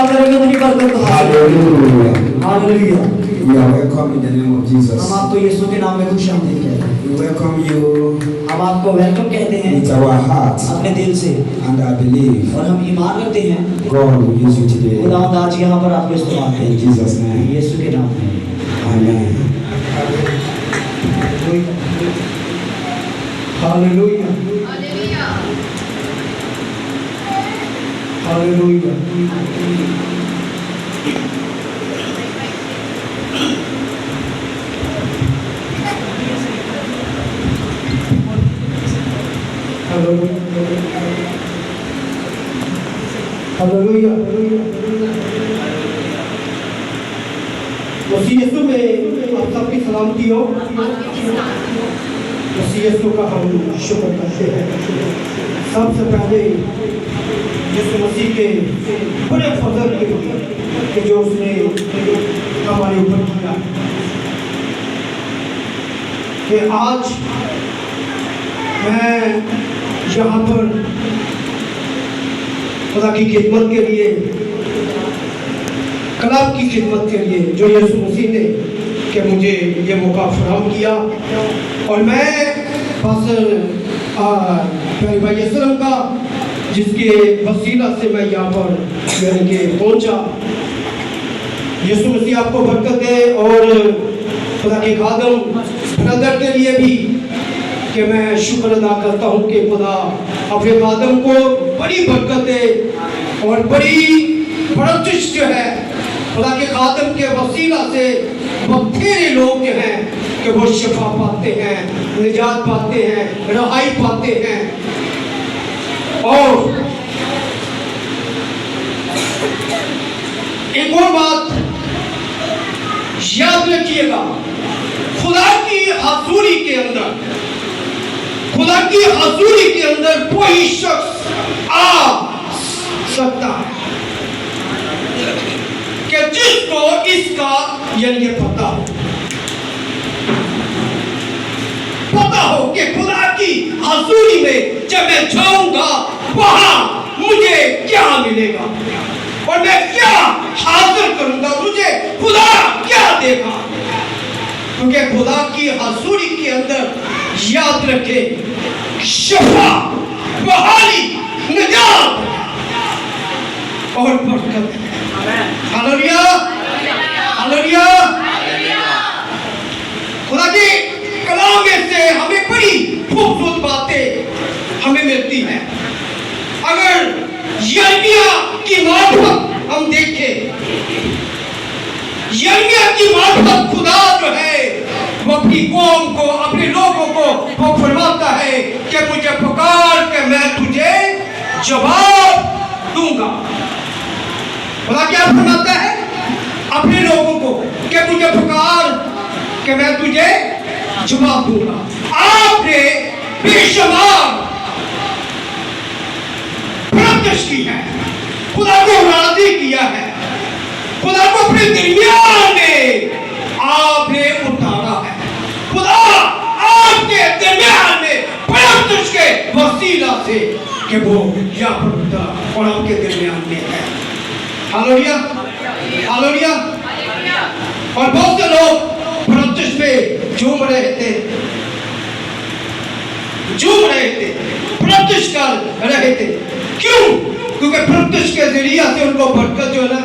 इस्तेमाल करेंगे उतनी बरकत हासिल Hallelujah. Hallelujah. We are welcome in the name of Jesus. हम आपको यीशु के नाम में खुशामदीद कहते हैं। We welcome you हम आपको वेलकम कहते हैं with our heart, अपने दिल से, and I believe और हम ईमान रखते हैं God will use you today. खुदावंद आज यहाँ पर आपको इस्तेमाल In करें Jesus' name. यीशु के नाम में। Amen. Hallelujah hallelujah. हालेलुया। मसीह यीशु में आप सबकी सलामती हो। मसीह यीशु का हम शुक्र करते हैं। सबसे पहले यीशु मसीह के बड़े फजल के लिए कि जो उसने हमारे ऊपर किया कि आज मैं यहाँ पर खुदा की खिदमत के लिए, कलाम की खिदमत के लिए जो यीशु मसीह ने कि मुझे ये मौका फराहम किया, और मैं बस भाई यसलम का जिसके वसीला से मैं यहाँ पर यानी कि पहुँचा। यीशु मसीह आपको बरकत दे, और खुदा के खादम ब्रदर के लिए भी कि मैं शुक्र अदा करता हूँ कि खुदा अपने खादम को बड़ी बरकत दे, और बड़ी बरकत जो है खुदा के खादम के वसीला से बथेरे लोग जो हैं कि वो शिफा पाते हैं, निजात पाते हैं, रहाई पाते हैं। और एक और बात याद रखिएगा, खुदा की हजूरी के अंदर, खुदा की हजूरी के अंदर कोई शख्स आ सकता है कि जिसको इसका यानी पता हो कि खुदा की हजूरी में जब मैं जाऊंगा वहां मुझे क्या मिलेगा, और मैं क्या हासिल करूंगा, मुझे खुदा क्या देगा। क्योंकि खुदा की हजूरी के अंदर याद रखे शिफा, बहाली, निजात और बरकत। Hallelujah hallelujah. खुदा की कलाम में से हमें बड़ी खूबसूरत बातें हमें मिलती हैं। अगर यिर्मयाह की मार्फत हम देखें, यिर्मयाह की मार्फत खुदा जो है वो अपनी कौम को, अपने लोगों को वो फरमाता है कि मुझे पुकार के मैं तुझे जवाब दूंगा। खुदा क्या फरमाता है अपने लोगों को कि मुझे पुकार कि मैं तुझे जवाब दूंगा। आपने बेशुमार प्रत्यक्ष की है, खुदा को राजी किया है, खुदा को अपने दरमियान में आपने उतारा है। खुदा आपके दरमियान में प्रत्यक्ष के वसीला से कि वो यहाँ पर उतरा और आपके दरमियान में है। Hallelujah hallelujah. और बहुत से लोग प्रत्यक्ष पे झूम रहे थे, प्रत्यक्ष कर रहे थे। क्यों? क्योंकि प्रत्यक्ष के जरिए से उनको बरकत जो है ना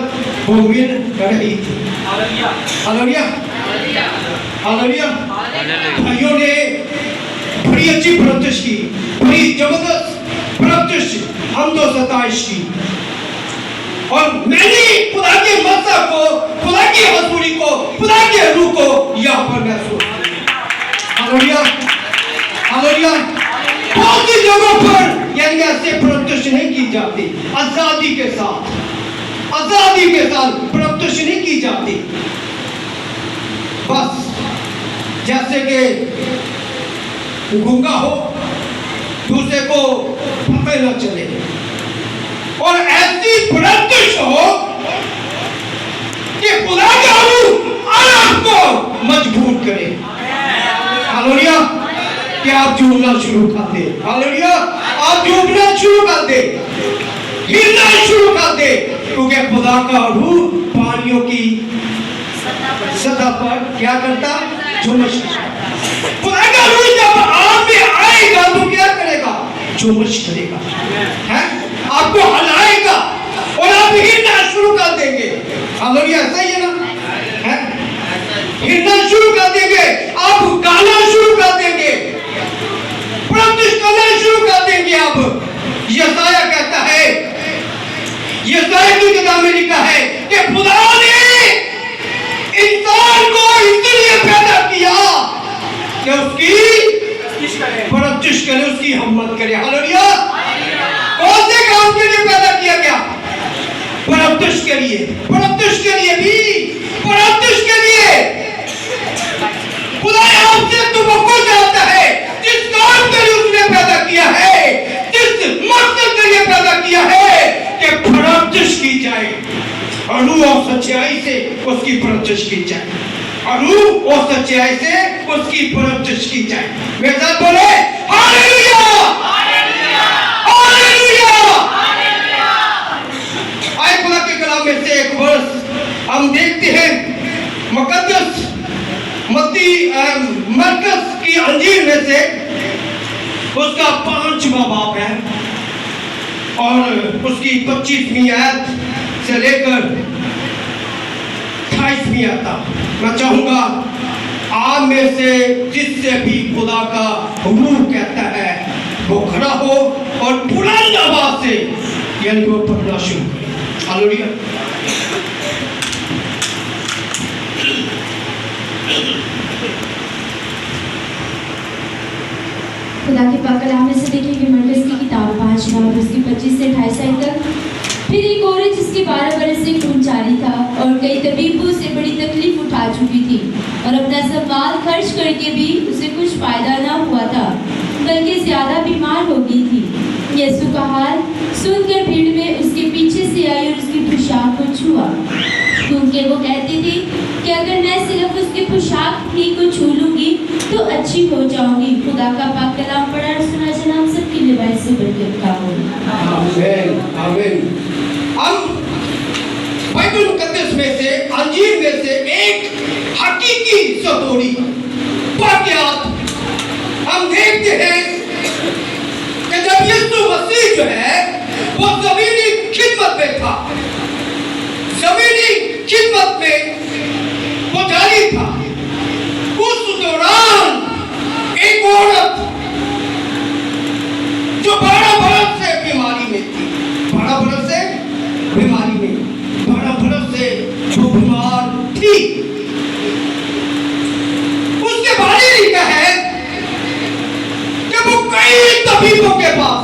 वो मिल रही थी। Hallelujah hallelujah hallelujah. भाइयों ने बड़ी अच्छी प्रत्यक्ष की, बड़ी जबरदस्त प्रत्यक्ष हमदो सताइश की, और मैंने खुदा के मज़हब को, खुदा की हजूरी को, खुदा के रूह को यहाँ पर महसूस किया। Hallelujah hallelujah. बहुत सी जगहों पर यानी ऐसे प्रत्यक्ष नहीं की जाती, आजादी के साथ प्रत्यक्ष नहीं की जाती। बस जैसे कि गूंगा हो, दूसरे को पता न चले, और ऐसी प्रत्यक्ष हो कि खुदा का रूह आपको मजबूर करे। हालेलुया कि आप झूमना शुरू कर दे। हालेलुया आप झूमना शुरू कर दे। हिलना शुरू कर दे, क्योंकि खुदा का रूह पानियों की सतह पर क्या करता? झुमश। खुदा का रूह जब आप में आएगा तो क्या करेगा? झुमश करेगा, है? आपको हलाएगा और आप हिलना शुरू कर देंगे। हालेलुया, सही है ना? है? हिलना शुरू कर देंगे, आप गाना शुरू कर देंगे, प्रत्युष करना शुरू कर देंगे। आप यशाया कहता है, यशाया की किताब में लिखा है कि खुदा ने इंसान को इसलिए पैदा किया कि उसकी प्रत्युष करे, उसकी हिम्मत करे। हालेलुया। कौन से काम के लिए पैदा किया गया? प्रत्युष के लिए, प्रत्युष के लिए भी, प्रत्युष के लिए। खुदा आपसे तुमको चाहता है, जिस काम के लिए उसने पैदा किया है, जिस मकसद के लिए पैदा किया है, कि प्रत्युष की जाए, रूह और सच्चाई से उसकी प्रत्युष की जाए, रूह और सच्चाई से उसकी प्रत्युष की जाए। मेरे साथ बोले हालेलुया, हालेलुया, हालेलुया। आए खुदा के कलाम में से एक वर्ष हम देखते हैं, मुकद्दस मरकस की अंजीर में से उसका 5वां बाब है और उसकी 25वीं आयत से लेकर 28वीं आयत तक। मैं चाहूंगा आप में से जिससे भी खुदा का रूह कहता है वो खड़ा हो और बुलंद आवाज से यानी वो पढ़ना शुरू करे। हालेलुया। खुदा के पाक कलाम में से देखिए कि मरकस की किताब 5 बाब उसकी 25 से 28 आयत तक। फिर एक औरत जिसके 12 बरस से खून जारी था और कई तबीबों से बड़ी तकलीफ उठा चुकी थी और अपना सब माल खर्च करके भी उसे कुछ फायदा न हुआ था, बल्कि ज्यादा बीमार हो गई थी। यीशु का हाल सुनकर भीड़ में उसके पीछे से आई और उसकी पोशाक को छुआ, क्योंकि वो कहती थी कि अगर मैं सिर्फ उसकी पोशाक ही को छू लूंगी तो अच्छी हो जाऊंगी। खुदा का पाक कलाम पढ़ा और सुना चला हम सबके लिए बाइस से बरकत का हो। आमीन, आमीन। हम बाइबल मुकद्दस में से, अंजीर में से एक हकीकी सतोड़ी वाकयात हम देखते हैं कि जब यीशु मसीह जो है वो ज़मीनी खिदमत में था, ज़मीनी खिदमत में वो जारी था, उस दौरान एक औरत जो 12 बरस से बीमारी में थी, 12 बरस से बीमारी में, 12 बरस से जो बीमार थी, उसके बारे में लिखा है कि वो कई तबीबों के पास,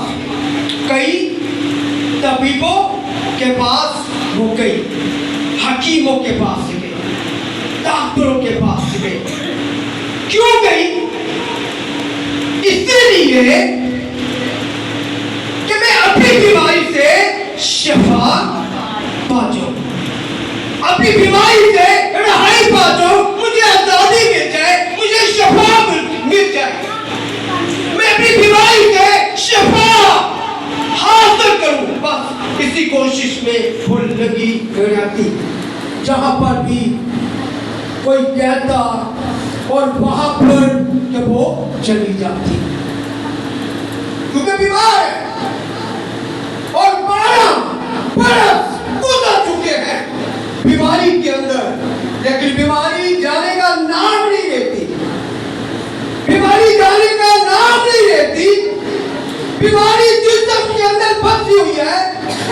कई तबीबों के पास वो गई, हकीमों के पास गई, डॉक्टरों के पास गई। क्यों गई? इसलिए कि मैं अपनी बीमारी से शिफा पा जाऊं, अपनी बीमारी से रहाई पा जाऊं, मुझे आजादी मिल जाए, मुझे शिफा मिल जाए, मैं अपनी बीमारी से शिफा हासिल करूं। बस इसी कोशिश में वो लगी रहती, जहां पर भी कोई कहता और वहां पर कि वो चली जाती, क्योंकि बीमार है और 12 बरस गुजर चुके हैं बीमारी के अंदर, लेकिन बीमारी जाने का नाम नहीं लेती, बीमारी जाने का नाम नहीं लेती। बीमारी जिस्म के अंदर फंसी हुई है,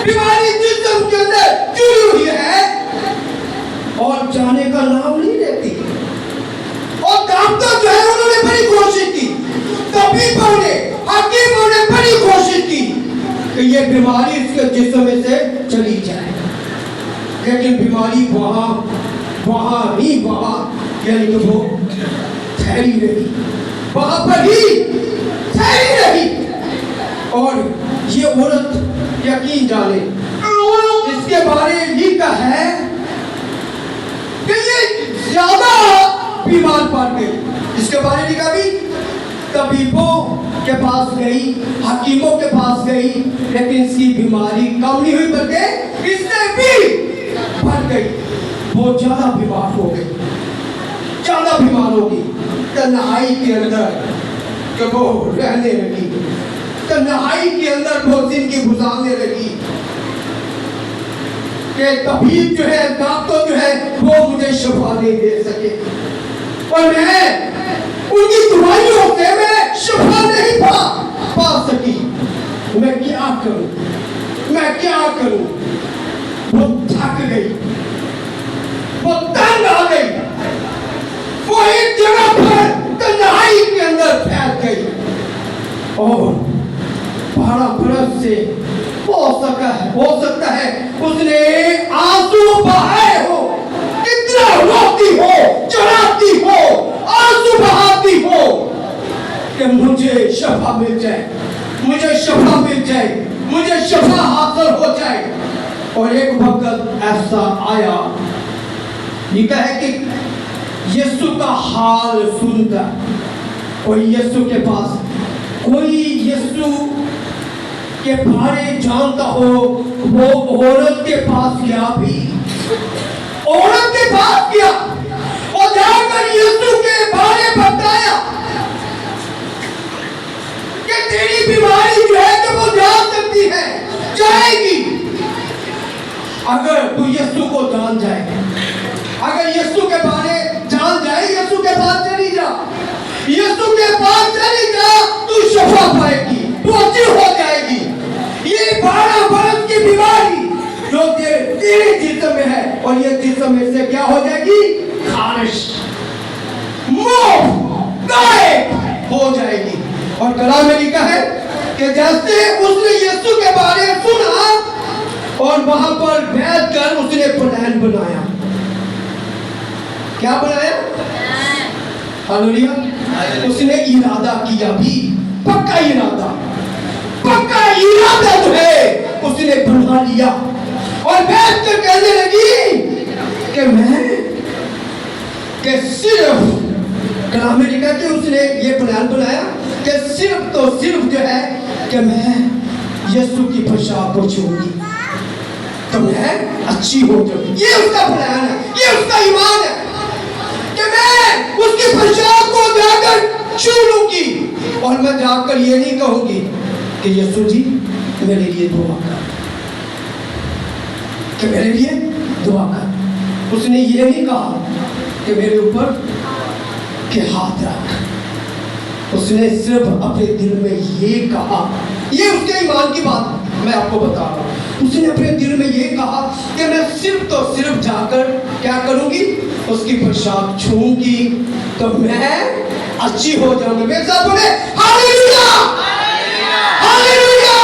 बीमारी जिस्म के अंदर जुड़ी हुई है और जाने का नाम नहीं लेती। और डॉक्टर जो है उन्होंने बड़ी कोशिश की, तबीबों ने, हकीमों ने बड़ी कोशिश की कि ये बीमारी इसके जिस्म में से चली जाए, लेकिन बीमारी वहां यानी कि वो ठहरी रही, वहां पर ही ठहरी रही। और ये औरत यकीन जाने इसके बारे में लिखा है कि ये ज्यादा बीमार पड़ गई। इसके बारे में लिखा भी तबीबों के पास गई, हकीमों के पास गई, लेकिन इसकी बीमारी कम नहीं हुई बल्कि इससे भी बढ़ गई। वो ज्यादा बीमार हो गई, ज्यादा बीमार होगी। तन्हाई के अंदर कि वो रहने लगी, तन्हाई के अंदर वो जिंदगी गुजारने लगी कि तबीब जो है, डॉक्टर जो है, वो मुझे शिफा नहीं दे सके और मैं उनकी दवाइयों से मैं शिफा नहीं पा सकी। मैं क्या करूं, मैं क्या करूं? वो थक गई, वो तंग आ गई, वो एक जगह पर तन्हाई के अंदर फैल गई और 12 बरस से हो सकता है उसने आंसू बहाए हो, कितना रोती हो, चढ़ाती हो, आंसू बहाती हो कि मुझे शफा मिल जाए, मुझे शफा मिल जाए, मुझे शफा हासिल हो जाए। और एक वक्त ऐसा आया, लिखा है कि यीशु का हाल सुनता कोई यीशु के पास, कोई यीशु के बारे जानता हो, वो औरत के पास गया भी, औरत के पास गया और जाकर यीशु के बारे बताया कि तेरी बीमारी जो है कि वो जा सकती है, जाएगी अगर तू यीशु को जान जाए, अगर यीशु के बारे जान जाए, यीशु के पास चली जा, यीशु के पास चली जा, तू शफा पाएगी, तू अच्छी हो जाएगी। ये 12 बरस की बीमारी जो तेरे जिस्म में है और ये जिस्म में से क्या हो जाएगी? खारिश, मुंह गायब हो जाएगी। और कलाम में लिखा है कि जैसे उसने यीशु के बारे में सुना और वहां पर बैठकर उसने प्लान बनाया। क्या बनाया? हालेलुया। उसने इरादा किया भी, पक्का इरादा जो है उसने बना लिया और बैठकर कहने लगी कि मैं कि सिर्फ कलाम में लिखा कि उसने ये प्लान बनाया कि सिर्फ तो सिर्फ जो है कि मैं यीशु की पेशाब को छूंगी तो मैं अच्छी हो जाऊंगी। ये उसका प्लान है, ये उसका ईमान है कि मैं उसकी पेशाब को जाकर छू लूंगी और मैं जाकर ये नहीं कहूंगी कि यीशु जी मेरे लिए दुआ कर, कि मेरे लिए दुआ कर। उसने ये नहीं कहा कि मेरे ऊपर के हाथ रख, उसने सिर्फ अपने दिल में ये कहा, ये उसके ईमान की बात मैं आपको बता रहा हूँ। उसने अपने दिल में ये कहा कि मैं सिर्फ तो सिर्फ जाकर क्या करूंगी, उसकी पेशाब छूंगी तो मैं अच्छी हो जाऊंगी। मेरे साथ बोले हालेलुया, हालेलुया।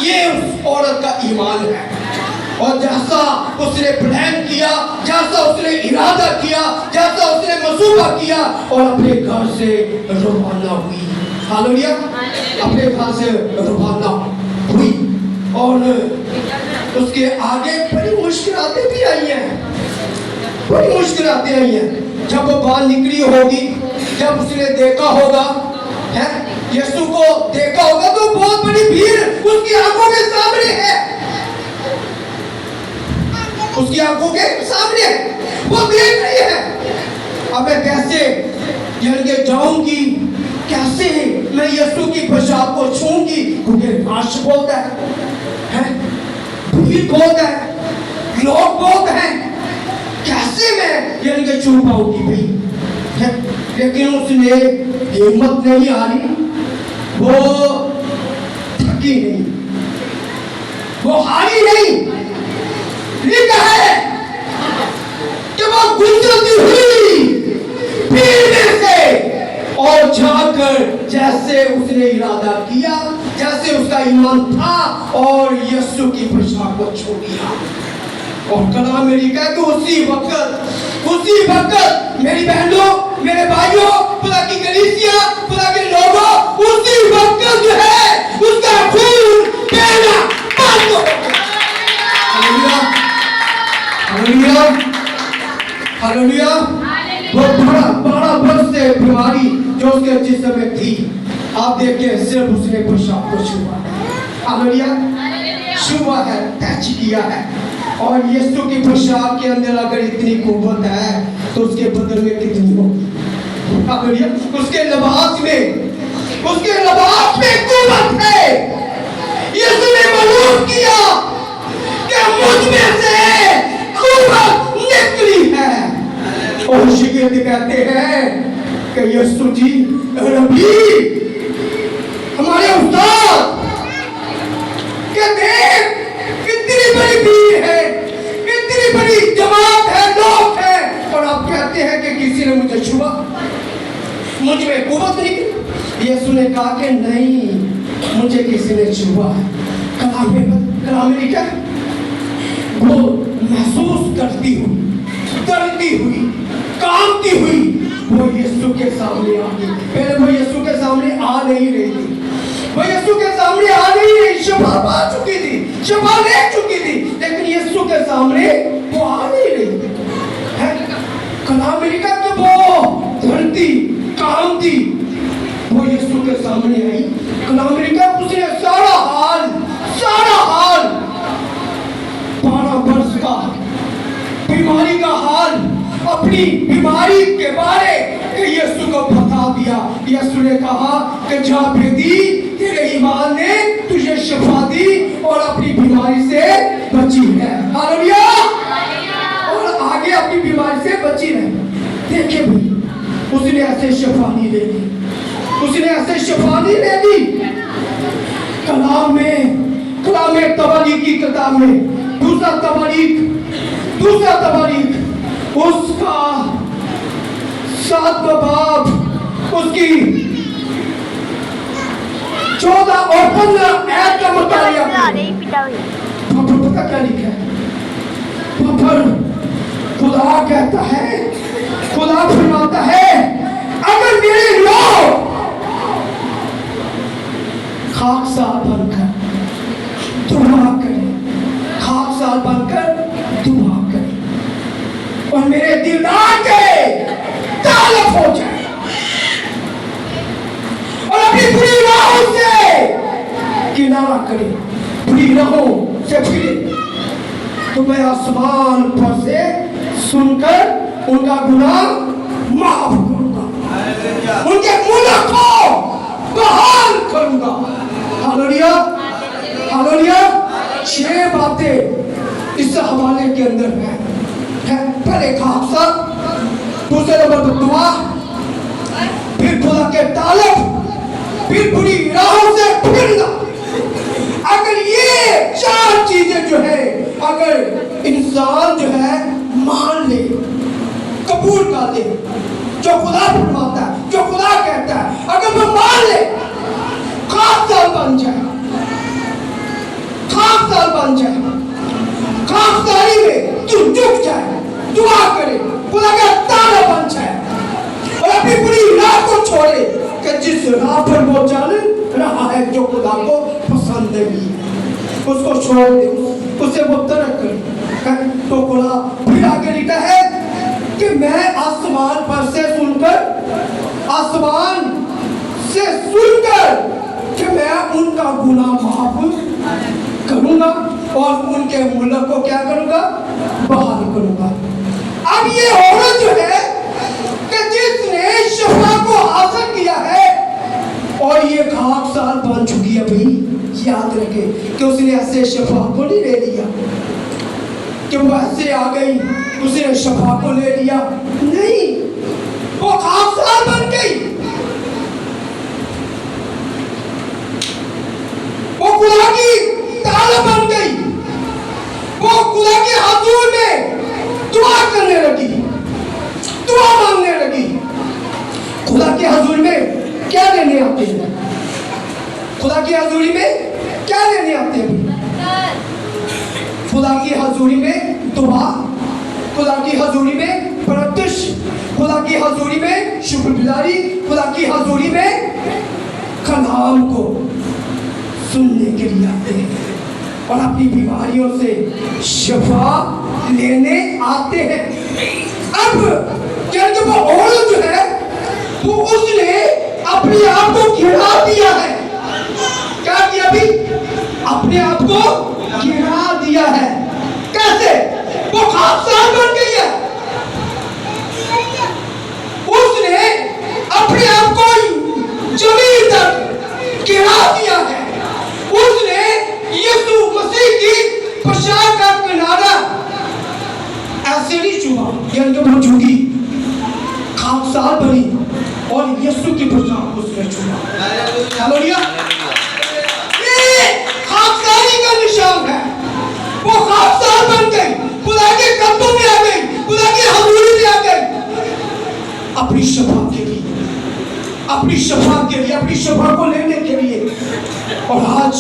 ये उस औरत का ईमान है। और जैसा उसने प्लान किया, जैसा उसने इरादा किया, जैसा उसने मंसूबा किया और अपने घर से रवाना हुई, हालेलुया, अपने घर से रवाना हुई। और उसके आगे बड़ी मुश्किलातें भी आई हैं, बड़ी मुश्किलातें आई हैं। जब वो बाहर निकली होगी, जब उसने देखा होगा है, यीशु को देखा होगा तो बहुत बड़ी भीड़ उसकी आंखों के सामने है, उसकी आंखों के सामने वो देख रही है। अब मैं कैसे जल्दी जाऊंगी, कैसे मैं यीशु की पेशाब को छूंगी, क्योंकि रश बहुत है, भीड़ बहुत है, लोग बहुत हैं, कैसे मैं जल्दी छू पाऊंगी भाई। लेकिन उसने हिम्मत नहीं हारी, वो थकी नहीं, वो हारी नहीं। लिखा है कि वो गुजरती हुई भीड़ में से और जाकर जैसे उसने इरादा किया, जैसे उसका ईमान था और यीशु की पेशाब को छू दिया। और कलाम में लिखा है कि उसी वक्त मेरी बहनों, मेरे भाइयों, खुदा की कलीसिया, खुदा के लोगों, उसी वक्त जो है उसका खून बहना बंद हो गया। Hallelujah, hallelujah. वो 12 वर्ष से बीमारी जो उसके जिस्म में थी, आप देखिए सिर्फ उसने पेशाब को छुआ है, हालेलुया, छुआ है, टच किया है। और यीशु की पेशाब के अंदर अगर इतनी कुव्वत है तो उसके बदन में कितनी होगी, हालेलुया। उसके लिबास में कुव्वत है। यीशु ने मालूम किया कि मुझ में से कुव्वत निकली है। और शागिर्द कहते हैं कि यीशु जी रबी, हमारे उस्ताद, कि देख इतनी बड़ी भीड़ है, इतनी बड़ी जमात है, लोग हैं, और आप कहते हैं कि किसी ने मुझे छुआ, मुझ में कुव्वत निकली। यीशु ने कहा कि नहीं, मुझे किसी ने छुआ है। कलाम क्या वो महसूस करती हुई, डरती हुई, कांपती हुई वो यीशु के सामने आ गई। पहले वो यीशु के सामने आ नहीं रही थी, वो यीशु के सामने आ नहीं रही, शफा पा चुकी थी, शफा ले चुकी थी, लेकिन यीशु के सामने वो आ नहीं रही थी। कलाम तो वो धरती कांपती, वो यीशु के सामने आई। कलाम उसने सारा हाल 12 वर्ष का बीमारी का हाल, अपनी बीमारी के बारे में यीशु को बता दिया। यीशु ने कहा कि जा बेटी, तेरे ईमान ने तुझे शिफा दी और अपनी बीमारी से बची है, हालेलुया। और आगे अपनी बीमारी से बची रहे। देखिए भाई, उसने ऐसे शिफा नहीं ले ली, उसने ऐसे शिफा नहीं ले ली। कलाम में तबरीक की किताब में दूसरा तबरीक उसका 7वां बाब उसकी 14 और 15 आयत का मुताबिक पता क्या लिखा है? खुदा कहता है, खुदा फरमाता है, अगर मेरे लोग खाकसार बनकर दुआ करें, खाकसार बनकर दुआ करें और मेरे दिलदार के तालब हो जाए और अपनी बुरी राहों से किनारा करें, बुरी राहों से फिरे, तो मैं आसमान पर से सुनकर उनका गुनाह माफ करूंगा, उनके मुल्क को बहाल करूंगा। Hallelujah, hallelujah. 6 बातें इस हवाले के अंदर है। पहले खाकसा, दूसरे नंबर पर दुआ, फिर खुदा के तालब, फिर बुरी राहों से फिरना। अगर ये 4 चीजें जो है, अगर इंसान जो है मान ले, कबूल कर ले, जो खुदा फरमाता है, जो खुदा कहता है, अगर वो मान ले, खाकसार बन जाए, खाकसार बन जाए, खाकसारी में तू झुक जाए, दुआ करे, खुदा का ताला बन जाए और अपनी पूरी राह को छोड़े कि जिस राह पर वो चल रहा है, जो खुदा को पसंद नहीं है, उसको छोड़ दे, उसे वो तरक करे। तो खुदा फिर आगे लिखा है कि मैं आसमान पर से सुनकर, आसमान से सुनकर कि मैं उनका गुनाह माफ करूंगा और उनके मुल्क को क्या करूंगा, बहाल करूंगा। अब ये औरत जो है कि जिसने शफा को हासिल किया है और ये खाकसार बन चुकी है, भाई याद रखे कि उसने ऐसे शफा को नहीं ले लिया कि वो ऐसे आ गई, उसने शफा को ले लिया, नहीं, वो खाकसार बन गई, वो खुदा की ताला बन गई, वो खुदा के हुजूर में दुआ करने लगी, दुआ मांगने लगी। खुदा के हुजूर में क्या लेने आते हैं? खुदा की हजूरी में क्या लेने आते हैं? खुदा की हजूरी में दुआ, खुदा की हजूरी में प्रत्युष, खुदा की हजूरी में शुक्रगुजारी, खुदा की हजूरी में कलाम को सुनने के लिए आते हैं और अपनी बीमारियों से शिफा लेने आते हैं। अब जब वो औरत जो है वो उसने अपने आप को गिरा दिया है। क्या किया अभी? अपने आप को गिरा दिया है। कैसे? वो खाकसार बन गई है। उसने अपने आप को जमीन तक गिरा दिया है। उसने यीशु मसीह की पोशाक का किनारा ऐसे नहीं छुआ, यानी वो झुकी, खाकसार बनी और यीशु की पोशाक उसने छुआ। हालेलुया। ये खाकसारी का निशान है। वो खाकसार बन गई, खुदा के कदमों में आ गई, खुदा की हजूरी में आ गई, अपनी शफा के लिए, अपनी शफा के लिए, अपनी शफा को लेने के लिए। और आज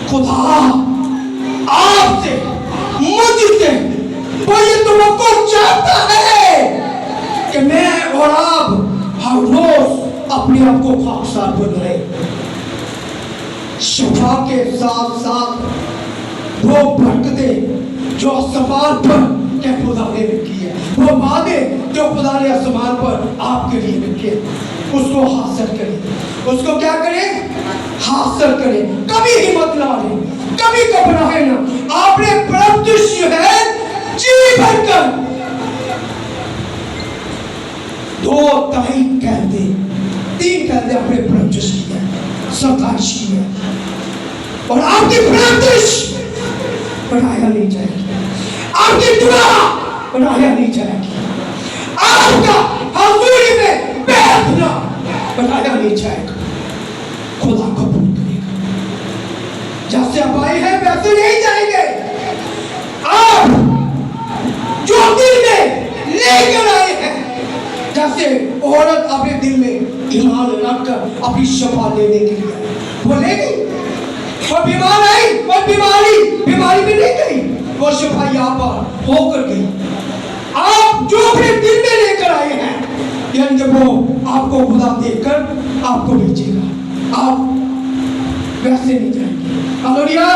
खुदा आपसे, मुझसे वो ये तुमको चाहता है कि मैं और आप हर रोज अपने आप को खाकसार बनाए। शफा के साथ साथ वो बरकते जो आसमान पर क्या खुदा ने रखी है, वो वादे जो खुदा ने आसमान पर आपके लिए रखे, उसको हासिल करें। उसको क्या करें? हासिल करें। कभी हिम्मत ना हारें, कभी घबराए ना। आपने प्रभु जो है जी भरकर 2 3 कहते 3 कहते अपने प्रभु की है, सताइश की है। और आपकी प्रैक्टिस बढ़ाया नहीं जाएगी, आपकी दुआ बढ़ाया नहीं जाएगी, आपका हजूरी में बैठना बढ़ाया नहीं जाएगा। खुदा कबूल करेगा। जैसे आप आए हैं वैसे नहीं जाएंगे। आप जो दिल में लेकर आए हैं, जैसे औरत अपने दिल में ईमान रखकर अपनी शफा लेने के लिए बोलेगी, और बीमार आई और बीमारी में नहीं गई, वो शफा यहाँ पर होकर गई। आप जो अपने दिल में लेकर आए हैं, यानी वो आपको खुदा देकर आपको भेजेगा। आप वैसे नहीं जाएंगे। हालेलुया।